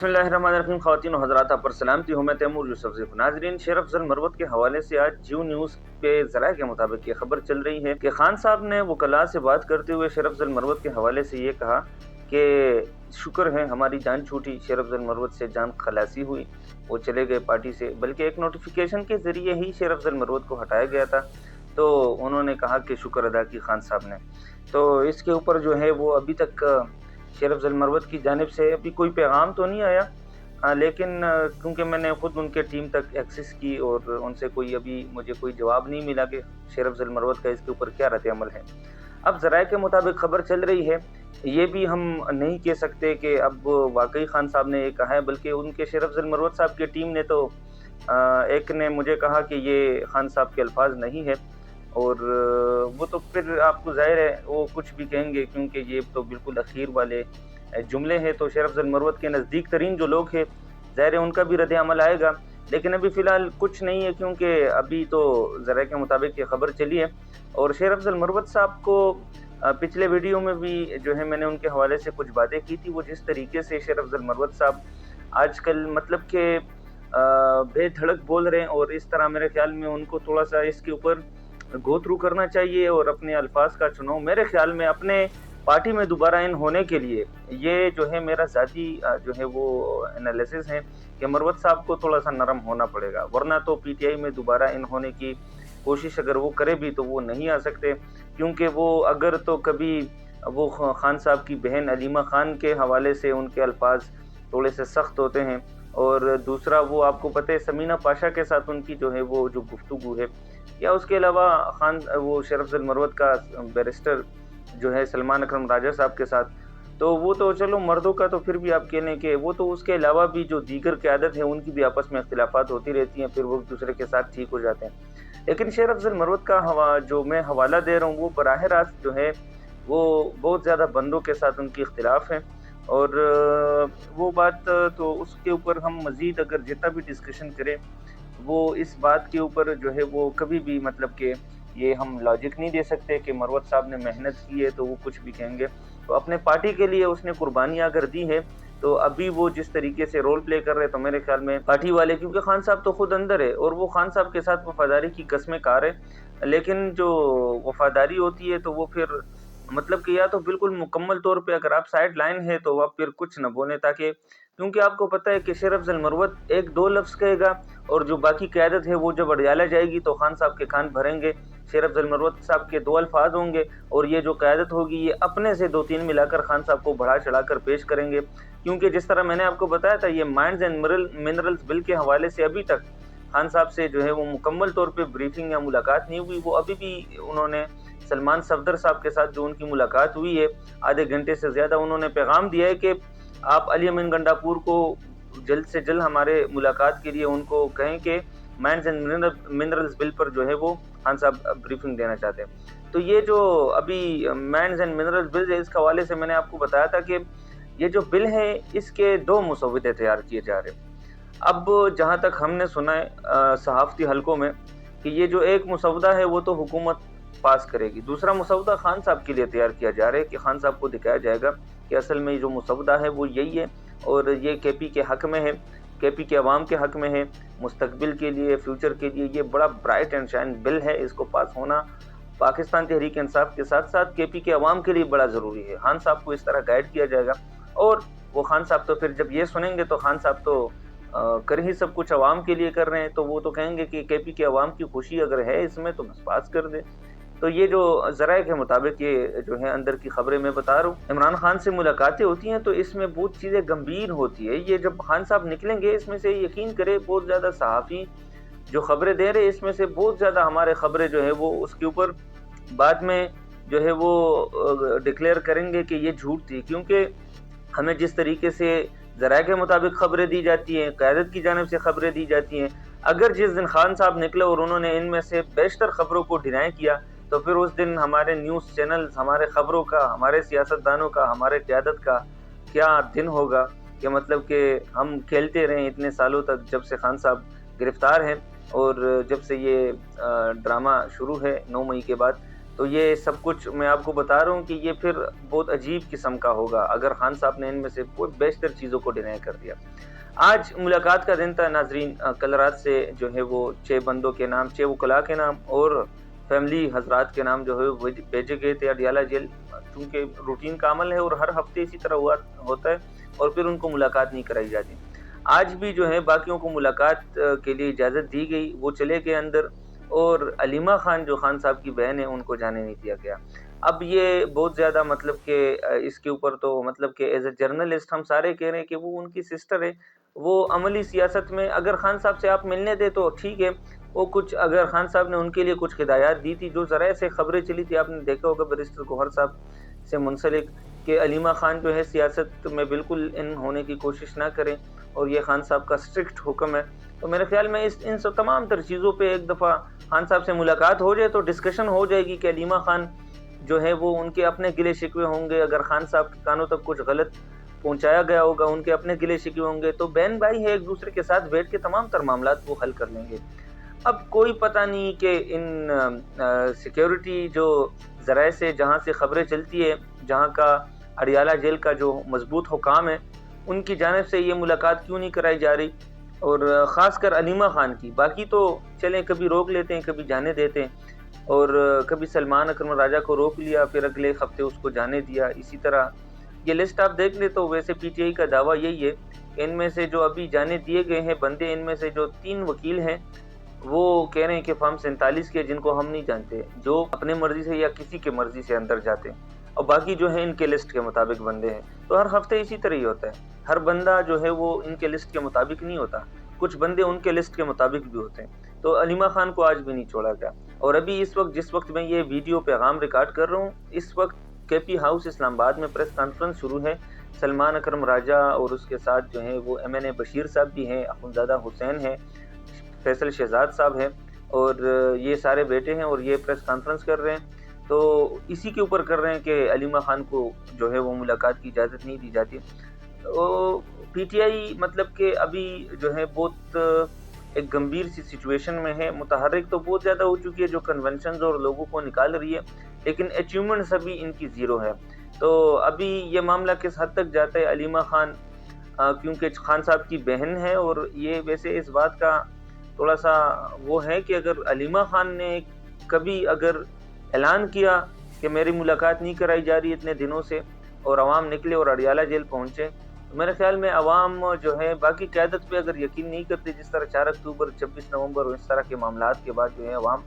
बिस्मिल्लाहिर्रहमानिर्रहीम। ख़वातीन और हज़रात, आप पर सलामती हो। मैं तैमूर यूसुफ ज़ैफ़। नाज़रीन, शेर अफ़ज़ल मरवत के हवाले से आज जियो न्यूज़ पे ज़राए के मुताबिक ये खबर चल रही है कि खान साहब ने वकला से बात करते हुए शेर अफ़ज़ल मरवत के हवाले से ये कहा कि शुक्र है हमारी जान छूटी, शेर अफ़ज़ल मरवत से जान खलासी हुई, वो चले गए पार्टी से, बल्कि एक नोटिफिकेशन के ज़रिए ही शेर अफ़ज़ल मरवत को हटाया गया था। तो उन्होंने कहा कि शुक्र अदा की खान साहब ने। तो इसके ऊपर जो है वो अभी तक शेर अफ़ज़ल मरवत की जानिब से अभी कोई पैगाम तो नहीं आया, लेकिन क्योंकि मैंने ख़ुद उनके टीम तक एक्सेस की और उनसे कोई अभी मुझे कोई जवाब नहीं मिला कि शेर अफ़ज़ल मरवत का इसके ऊपर क्या रद्द-ए-अमल है। अब ज़राए के मुताबिक खबर चल रही है, ये भी हम नहीं कह सकते कि अब वाक़ई खान साहब ने ये कहा है, बल्कि उनके शेर अफ़ज़ल मरवत साहब की टीम ने तो एक ने मुझे कहा कि ये खान साहब के अल्फ़ाज़ नहीं है, और वो तो फिर आपको ज़ाहिर है वो कुछ भी कहेंगे, क्योंकि ये तो बिल्कुल अख़ीर वाले जुमले हैं। तो शेर अफ़ज़ल मरवत के नज़दीक तरीन जो लोग हैं, ज़ाहिर है उनका भी रद्द-ए-अमल आएगा, लेकिन अभी फ़िलहाल कुछ नहीं है, क्योंकि अभी तो ज़राए के मुताबिक ये खबर चली है। और शेर अफ़ज़ल मरवत साहब को पिछले वीडियो में भी जो है मैंने उनके हवाले से कुछ बातें की थी। वो जिस तरीके से शेर अफ़ज़ल मरवत साहब आजकल मतलब कि बेधड़क बोल रहे हैं, और इस तरह मेरे ख़्याल में उनको थोड़ा-सा इसके ऊपर गो थ्रू करना चाहिए और अपने अल्फ़ाज़ का चुनाव मेरे ख़्याल में अपने पार्टी में दोबारा इन होने के लिए, ये जो है मेरा ज़ाती जो है वो एनालिसिस है कि मरवत साहब को थोड़ा-सा नरम होना पड़ेगा, वरना तो पीटीआई में दोबारा इन होने की कोशिश अगर वो करे भी तो वो नहीं आ सकते, क्योंकि वो अगर तो कभी वो खान साहब की बहन अलीमा खान के हवाले से उनके अल्फ़ाज़ थोड़े से सख्त होते हैं, और दूसरा वो आपको पता है समीना पाशा के साथ उनकी जो है वो जो गुफ्तगू है, या उसके अलावा वो शेर अफ़ज़ल मरवत का बैरिस्टर जो है सलमान अकरम राजा साहब के साथ, तो वो तो चलो मर्दों का तो फिर भी आप कह लें कि वो तो उसके अलावा भी जो दीगर क़यादत है उनकी भी आपस में इख्तिलाफ़ात होती रहती हैं, फिर वो एक-दूसरे के साथ ठीक हो जाते हैं। लेकिन शेर अफ़ज़ल मरवत का जो मैं हवाला दे रहा हूँ, वो बराह रास्त जो है वो बहुत ज़्यादा बंदों के साथ उनकी इख्तिलाफ़ है, और वो बात तो उसके ऊपर हम मज़ीद अगर जितना भी डिस्कशन करें, वो इस बात के ऊपर जो है वो कभी भी मतलब कि ये हम लॉजिक नहीं दे सकते कि मरवत साहब ने मेहनत की है तो वो कुछ भी कहेंगे। तो अपने पार्टी के लिए उसने कुर्बानियाँ अगर दी है, तो अभी वो जिस तरीके से रोल प्ले कर रहे हैं, तो मेरे ख़्याल में पार्टी वाले, क्योंकि खान साहब तो खुद अंदर है और वो खान साहब के साथ वफ़ादारी की कस्में खा रहे, लेकिन जो वफ़ादारी होती है तो वो फिर मतलब कि या तो बिल्कुल मुकम्मल तौर पे अगर आप साइड लाइन है तो आप फिर कुछ न बोलें, ताकि क्योंकि आपको पता है कि शेर अफ़ज़ल मरवत 1-2 लफ्ज़ कहेगा, और जो बाकी क़यादत है वो जब अडियाला जाएगी तो खान साहब के कान भरेंगे। शेर अफ़ज़ल मरवत साहब के 2 अल्फ़ाज़ होंगे, और ये जो क़यादत होगी ये अपने से 2-3 मिलाकर खान साहब को बढ़ा-चढ़ाकर पेश करेंगे, क्योंकि जिस तरह मैंने आपको बताया था ये माइंस एंड मिनरल्स बिल के हवाले से अभी तक खान साहब से जो है वो मुकम्मल तौर पे ब्रीफिंग या मुलाकात नहीं हुई। वो अभी भी उन्होंने सलमान सफ़दर साहब के साथ जो उनकी मुलाकात हुई है, आधे घंटे से ज़्यादा, उन्होंने पैगाम दिया है कि आप अली अमीन गंडापुर को जल्द से जल्द हमारे मुलाकात के लिए उनको कहें कि माइंस एंड मिनरल्स बिल पर जो है वो खान साहब ब्रीफिंग देना चाहते हैं। तो ये जो अभी माइंस एंड मिनरल्स बिल है, इसके हवाले से मैंने आपको बताया था कि ये जो बिल है इसके 2 मसौदे तैयार किए जा रहे हैं। अब जहाँ तक हमने सुना है सहाफ़ती हलकों में कि ये जो एक मसौदा है वो तो हुकूमत पास करेगी, दूसरा मसौदा खान साहब के लिए तैयार किया जा रहा है कि खान साहब को दिखाया जाएगा कि असल में जो मसौदा है वो यही है, और ये केपी के हक़ में है, केपी के अवाम के हक़ में है, मुस्तक़बिल के लिए, फ्यूचर के लिए ये बड़ा ब्राइट एंड शाइन बिल है। इसको पास होना पाकिस्तान तहरीक इंसाफ के साथ-साथ केपी के अवाम के लिए बड़ा ज़रूरी है। खान साहब को इस तरह गाइड किया जाएगा, और वो खान साहब तो फिर जब ये सुनेंगे तो खान साहब तो कर ही सब कुछ अवाम के लिए कर रहे हैं, तो वो तो कहेंगे कि केपी के अवाम की खुशी अगर है इसमें तो बस पास कर दें। तो ये जो ज़राए के मुताबिक ये जो है अंदर की खबरें मैं बता रहा हूँ, इमरान खान से मुलाकातें होती हैं तो इसमें बहुत चीज़ें गंभीर होती है। ये जब खान साहब निकलेंगे, इसमें से यकीन करें बहुत ज़्यादा सहाफ़ी जो खबरें दे रहे हैं, इसमें से बहुत ज़्यादा हमारे खबरें जो है वो उसके ऊपर बाद में जो है वो डिक्लेयर करेंगे कि ये झूठ थी, क्योंकि हमें जिस तरीके से ज़राए के मुताबिक खबरें दी जाती हैं, क़यादत की जानिब से खबरें दी जाती हैं, अगर जिस दिन खान साहब निकले और उन्होंने इनमें से बेशतर खबरों को डिनाई किया, तो फिर उस दिन हमारे न्यूज़ चैनल्स, हमारे खबरों का, हमारे सियासतदानों का, हमारे क़यादत का क्या दिन होगा, कि मतलब कि हम खेलते रहें इतने सालों तक, जब से खान साहब गिरफ़्तार हैं और जब से ये ड्रामा शुरू है 9 मई के बाद, تو یہ سب کچھ میں آپ کو بتا رہا ہوں کہ یہ پھر بہت عجیب قسم کا ہوگا اگر خان صاحب نے ان میں سے کوئی بیشتر چیزوں کو ڈینائی کر دیا۔ آج ملاقات کا دن تھا ناظرین، کل رات سے جو ہے وہ 6 بندوں کے نام، 6 وکلاء کے نام اور فیملی حضرات کے نام جو ہے وہ بھیجے گئے تھے اڈیالہ جیل، چونکہ روٹین کا عمل ہے اور ہر ہفتے اسی طرح ہوتا ہے، اور پھر ان کو ملاقات نہیں کرائی جاتی۔ آج بھی جو ہے باقیوں کو ملاقات کے لیے اجازت دی گئی، وہ چلے گئے اندر، اور علیمہ خان جو خان صاحب کی بہن ہے ان کو جانے نہیں دیا گیا۔ اب یہ بہت زیادہ مطلب کہ اس کے اوپر تو مطلب کہ ایز اے جرنلسٹ ہم سارے کہہ رہے ہیں کہ وہ ان کی سسٹر ہے، وہ عملی سیاست میں اگر خان صاحب سے آپ ملنے دے تو ٹھیک ہے، وہ کچھ اگر خان صاحب نے ان کے لیے کچھ ہدایات دی تھی، جو ذرائع سے خبریں چلی تھی، آپ نے دیکھا ہوگا بیرسٹر گوہر صاحب سے منسلک، کہ علیمہ خان جو ہے سیاست میں بالکل ان ہونے کی کوشش نہ کریں، اور یہ خان صاحب کا اسٹرکٹ حکم ہے۔ تو میرے خیال میں ان سب تمام تر چیزوں پہ ایک دفعہ خان صاحب سے ملاقات ہو جائے تو ڈسکشن ہو جائے گی کہ علیمہ خان جو ہے وہ ان کے اپنے گلے شکوے ہوں گے، اگر خان صاحب کے کانوں تک کچھ غلط پہنچایا گیا ہوگا ان کے اپنے گلے شکوے ہوں گے، تو بہن بھائی ہے ایک دوسرے کے ساتھ بیٹھ کے تمام تر معاملات وہ حل کر لیں گے۔ اب کوئی پتہ نہیں کہ ان سیکیورٹی جو ذرائع سے جہاں سے خبریں چلتی ہے، جہاں کا اڈیالہ جیل کا جو مضبوط حکام ہے، ان کی جانب سے یہ ملاقات کیوں نہیں کرائی جا رہی، اور خاص کر علیمہ خان کی۔ باقی تو چلیں کبھی روک لیتے ہیں، کبھی جانے دیتے ہیں، اور کبھی سلمان اکرم راجہ کو روک لیا، پھر اگلے ہفتے اس کو جانے دیا، اسی طرح یہ لسٹ آپ دیکھ لیں تو ویسے پی ٹی آئی کا دعویٰ یہی ہے کہ ان میں سے جو ابھی جانے دیے گئے ہیں بندے، ان میں سے جو 3 وکیل ہیں وہ کہہ رہے ہیں کہ فارم 47 کے، جن کو ہم نہیں جانتے، جو اپنے مرضی سے یا کسی کے مرضی سے اندر جاتے ہیں، اور باقی جو ہیں ان کے لسٹ کے مطابق بندے ہیں۔ تو ہر ہفتے اسی طرح ہی ہوتا ہے، ہر بندہ جو ہے وہ ان کے لسٹ کے مطابق نہیں ہوتا، کچھ بندے ان کے لسٹ کے مطابق بھی ہوتے ہیں۔ تو علیمہ خان کو آج بھی نہیں چھوڑا گیا، اور ابھی اس وقت جس وقت میں یہ ویڈیو پیغام ریکارڈ کر رہا ہوں، اس وقت کے پی ہاؤس اسلام آباد میں پریس کانفرنس شروع ہے۔ سلمان اکرم راجہ اور اس کے ساتھ جو ہیں وہ ایم این اے بشیر صاحب بھی ہیں، اخندزادہ حسین ہیں، فیصل شہزاد صاحب ہیں، اور یہ سارے بیٹے ہیں اور یہ پریس کانفرنس کر رہے ہیں۔ تو اسی کے اوپر کر رہے ہیں کہ علیمہ خان کو جو ہے وہ ملاقات کی اجازت نہیں دی جاتی۔ پی ٹی آئی مطلب کہ ابھی جو ہے بہت ایک گمبھیر سی سچویشن میں ہے، متحرک تو بہت زیادہ ہو چکی ہے، جو کنونشنز اور لوگوں کو نکال رہی ہے، لیکن اچیومنٹس ابھی ان کی زیرو ہے۔ تو ابھی یہ معاملہ کس حد تک جاتا ہے، علیمہ خان کیونکہ خان صاحب کی بہن ہے، اور یہ ویسے اس بات کا تھوڑا سا وہ ہے کہ اگر علیمہ خان نے کبھی اگر اعلان کیا کہ میری ملاقات نہیں کرائی جا رہی اتنے دنوں سے، اور عوام نکلے اور اڈیالہ جیل پہنچے، تو میرے خیال میں عوام جو ہے باقی قیادت پہ اگر یقین نہیں کرتے، جس طرح 4 اکتوبر 26 نومبر اور اس طرح کے معاملات کے بعد جو ہے عوام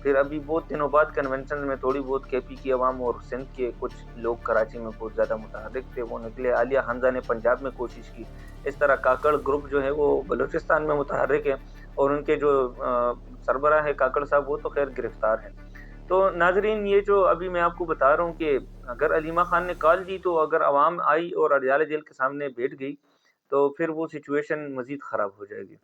پھر ابھی بہت دنوں بعد کنونشن میں تھوڑی بہت کے پی کی عوام اور سندھ کے کچھ لوگ کراچی میں بہت زیادہ متحرک تھے، وہ نکلے۔ عالیہ حمزہ نے پنجاب میں کوشش کی، اس طرح کاکڑ گروپ جو ہے وہ بلوچستان میں متحرک ہے، اور ان کے جو سربراہ ہے کاکڑ صاحب وہ تو خیر گرفتار ہیں۔ تو ناظرین، یہ جو ابھی میں آپ کو بتا رہا ہوں کہ اگر علیمہ خان نے کال دی تو اگر عوام آئی اور اڈیالہ جیل کے سامنے بیٹھ گئی تو پھر وہ سچویشن مزید خراب ہو جائے گی۔